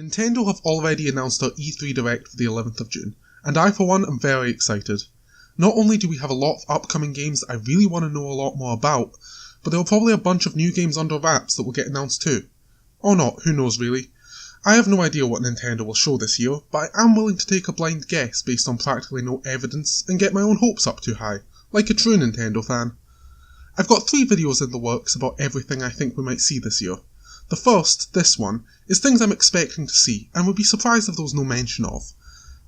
Nintendo have already announced their E3 Direct for the 11th of June, and I for one am very excited. Not only do we have a lot of upcoming games that I really want to know a lot more about, but there are probably a bunch of new games under wraps that will get announced too. Or not, who knows really. I have no idea what Nintendo will show this year, but I am willing to take a blind guess based on practically no evidence and get my own hopes up too high, like a true Nintendo fan. I've got 3 videos in the works about everything I think we might see this year. The first, this one, is things I'm expecting to see and would be surprised if there was no mention of.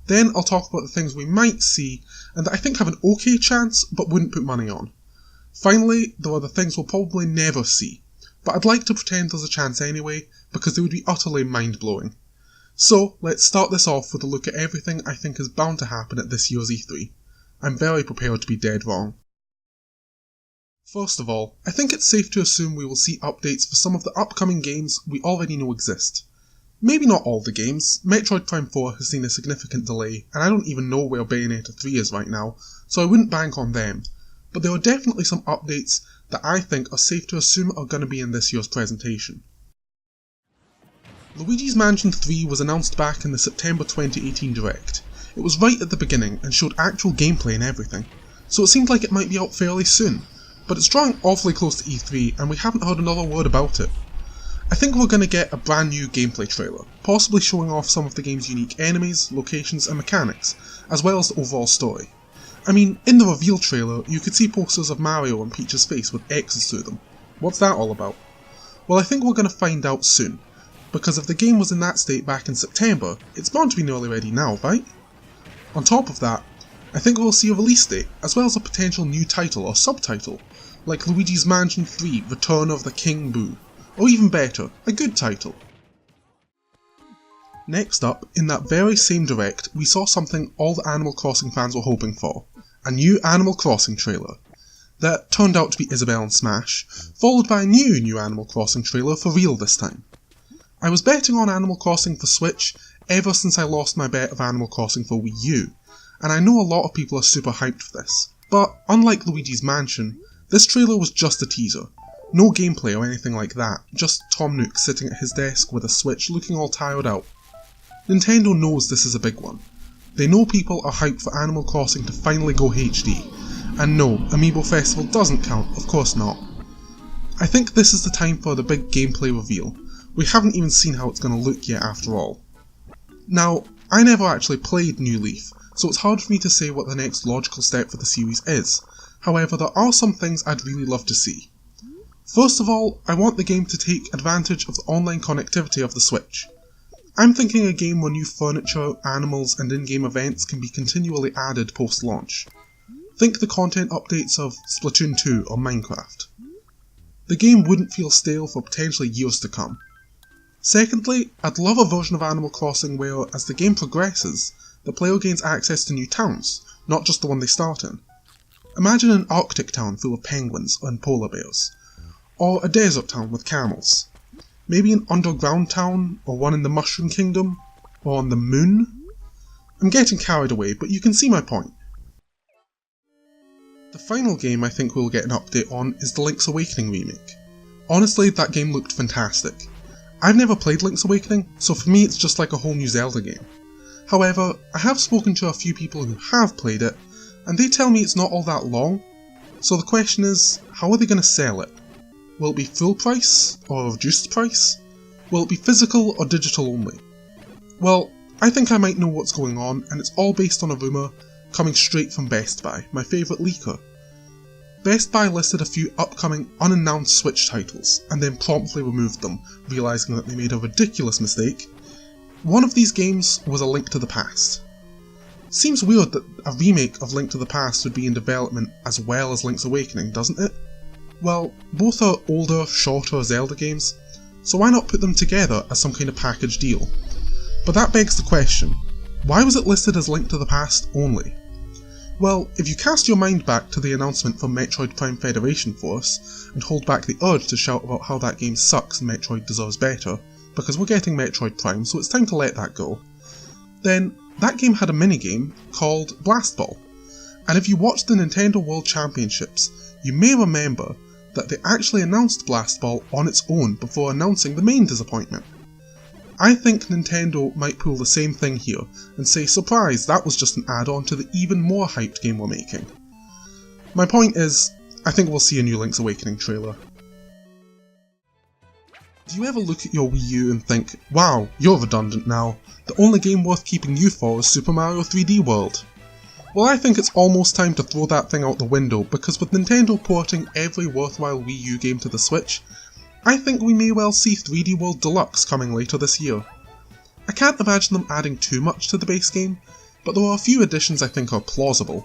Then I'll talk about the things we might see and that I think have an okay chance but wouldn't put money on. Finally, there are the things we'll probably never see, but I'd like to pretend there's a chance anyway because they would be utterly mind-blowing. So, let's start this off with a look at everything I think is bound to happen at this year's E3. I'm very prepared to be dead wrong. First of all, I think it's safe to assume we will see updates for some of the upcoming games we already know exist. Maybe not all the games. Metroid Prime 4 has seen a significant delay, and I don't even know where Bayonetta 3 is right now, so I wouldn't bank on them. But there are definitely some updates that I think are safe to assume are going to be in this year's presentation. Luigis Mansion 3 was announced back in the September 2018 Direct. It was right at the beginning and showed actual gameplay and everything, so it seemed like it might be out fairly soon. But it's drawing awfully close to E3 and we haven't heard another word about it. I think we're going to get a brand new gameplay trailer, possibly showing off some of the game's unique enemies, locations and mechanics, as well as the overall story. I mean, in the reveal trailer you could see posters of Mario and Peach's face with X's through them. What's that all about? Well, I think we're going to find out soon, because if the game was in that state back in September, it's bound to be nearly ready now, right? On top of that, I think we'll see a release date, as well as a potential new title or subtitle, like Luigi's Mansion 3 Return of the King Boo, or even better, a good title. Next up, in that very same Direct, we saw something all the Animal Crossing fans were hoping for, a new Animal Crossing trailer. That turned out to be Isabelle and Smash, followed by a new Animal Crossing trailer for real this time. I was betting on Animal Crossing for Switch ever since I lost my bet of Animal Crossing for Wii U, and I know a lot of people are super hyped for this, but unlike Luigi's Mansion, this trailer was just a teaser. No gameplay or anything like that, just Tom Nook sitting at his desk with a Switch looking all tired out. Nintendo knows this is a big one. They know people are hyped for Animal Crossing to finally go HD, and no, Amiibo Festival doesn't count, of course not. I think this is the time for the big gameplay reveal. We haven't even seen how it's going to look yet after all. Now, I never actually played New Leaf, so it's hard for me to say what the next logical step for the series is. However, there are some things I'd really love to see. First of all, I want the game to take advantage of the online connectivity of the Switch. I'm thinking a game where new furniture, animals and in-game events can be continually added post-launch. Think the content updates of Splatoon 2 or Minecraft. The game wouldn't feel stale for potentially years to come. Secondly, I'd love a version of Animal Crossing where, as the game progresses, the player gains access to new towns, not just the one they start in. Imagine an Arctic town full of penguins and polar bears, or a desert town with camels. Maybe an underground town, or one in the Mushroom Kingdom, or on the moon? I'm getting carried away, but you can see my point. The final game I think we'll get an update on is the Link's Awakening remake. Honestly, that game looked fantastic. I've never played Link's Awakening, so for me it's just like a whole new Zelda game. However, I have spoken to a few people who have played it, and they tell me it's not all that long, so the question is, how are they going to sell it? Will it be full price, or reduced price? Will it be physical or digital only? Well, I think I might know what's going on, and it's all based on a rumour coming straight from Best Buy, my favourite leaker. Best Buy listed a few upcoming unannounced Switch titles, and then promptly removed them, realising that they made a ridiculous mistake. One of these games was A Link to the Past. Seems weird that a remake of Link to the Past would be in development as well as Link's Awakening, doesn't it? Well, both are older, shorter Zelda games, so why not put them together as some kind of package deal? But that begs the question, why was it listed as Link to the Past only? Well, if you cast your mind back to the announcement from Metroid Prime Federation Force, and hold back the urge to shout about how that game sucks and Metroid deserves better, because we're getting Metroid Prime so it's time to let that go, then that game had a minigame called Blast Ball, and if you watched the Nintendo World Championships, you may remember that they actually announced Blast Ball on its own before announcing the main disappointment. I think Nintendo might pull the same thing here and say, surprise, that was just an add-on to the even more hyped game we're making. My point is, I think we'll see a new Link's Awakening trailer. Do you ever look at your Wii U and think, wow, you're redundant now, the only game worth keeping you for is Super Mario 3D World? Well, I think it's almost time to throw that thing out the window, because with Nintendo porting every worthwhile Wii U game to the Switch, I think we may well see 3D World Deluxe coming later this year. I can't imagine them adding too much to the base game, but there are a few additions I think are plausible.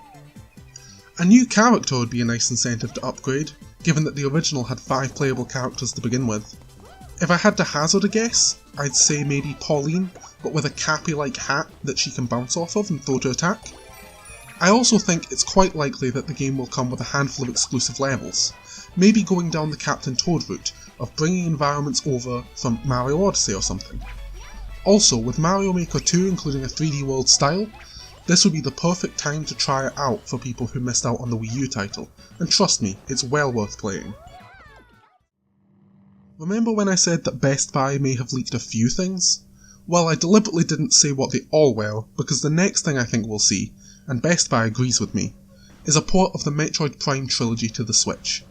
A new character would be a nice incentive to upgrade, given that the original had 5 playable characters to begin with. If I had to hazard a guess, I'd say maybe Pauline, but with a cappy-like hat that she can bounce off of and throw to attack. I also think it's quite likely that the game will come with a handful of exclusive levels, maybe going down the Captain Toad route of bringing environments over from Mario Odyssey or something. Also, with Mario Maker 2 including a 3D World style, this would be the perfect time to try it out for people who missed out on the Wii U title, and trust me, it's well worth playing. Remember when I said that Best Buy may have leaked a few things? Well, I deliberately didn't say what they all were, because the next thing I think we'll see, and Best Buy agrees with me, is a port of the Metroid Prime trilogy to the Switch.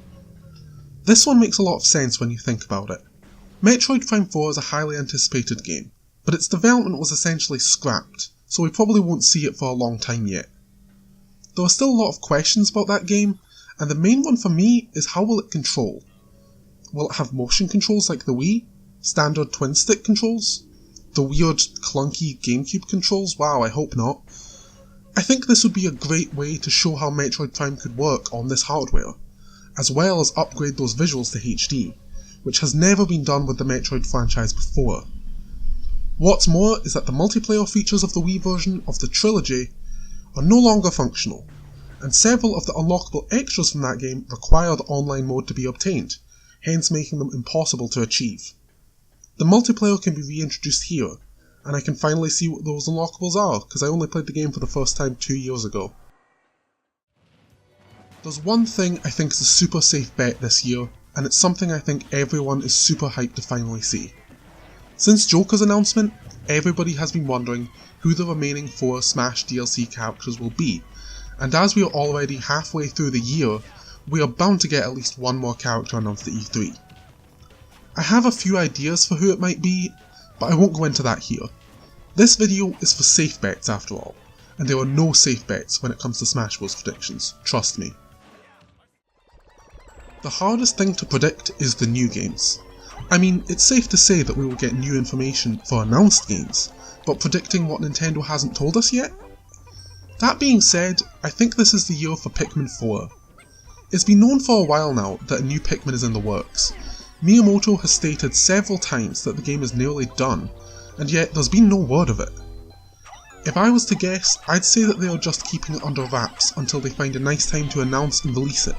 This one makes a lot of sense when you think about it. Metroid Prime 4 is a highly anticipated game, but its development was essentially scrapped, so we probably won't see it for a long time yet. There are still a lot of questions about that game, and the main one for me is how will it control? Will it have motion controls like the Wii? Standard twin stick controls? The weird, clunky GameCube controls? Wow, I hope not. I think this would be a great way to show how Metroid Prime could work on this hardware, as well as upgrade those visuals to HD, which has never been done with the Metroid franchise before. What's more is that the multiplayer features of the Wii version of the trilogy are no longer functional, and several of the unlockable extras from that game require the online mode to be obtained, hence making them impossible to achieve. The multiplayer can be reintroduced here, and I can finally see what those unlockables are, because I only played the game for the first time 2 years ago. There's one thing I think is a super safe bet this year, and it's something I think everyone is super hyped to finally see. Since Joker's announcement, everybody has been wondering who the remaining 4 Smash DLC characters will be, and as we are already halfway through the year, we are bound to get at least one more character announced at E3. I have a few ideas for who it might be, but I won't go into that here. This video is for safe bets after all, and there are no safe bets when it comes to Smash Bros predictions, trust me. The hardest thing to predict is the new games. I mean, it's safe to say that we will get new information for announced games, but predicting what Nintendo hasn't told us yet? That being said, I think this is the year for Pikmin 4. It's been known for a while now that a new Pikmin is in the works. Miyamoto has stated several times that the game is nearly done, and yet there's been no word of it. If I was to guess, I'd say that they are just keeping it under wraps until they find a nice time to announce and release it.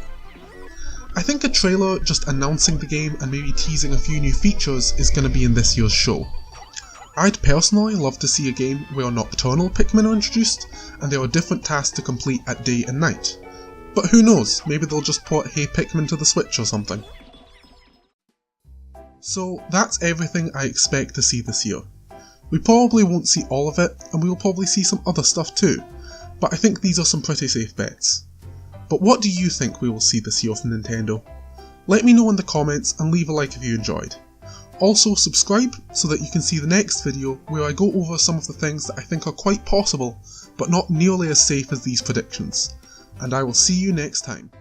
I think a trailer just announcing the game and maybe teasing a few new features is going to be in this year's show. I'd personally love to see a game where nocturnal Pikmin are introduced, and there are different tasks to complete at day and night. But who knows, maybe they'll just port Hey Pikmin to the Switch or something. So that's everything I expect to see this year. We probably won't see all of it, and we will probably see some other stuff too, but I think these are some pretty safe bets. But what do you think we will see this year from Nintendo? Let me know in the comments and leave a like if you enjoyed. Also subscribe so that you can see the next video where I go over some of the things that I think are quite possible, but not nearly as safe as these predictions. And I will see you next time.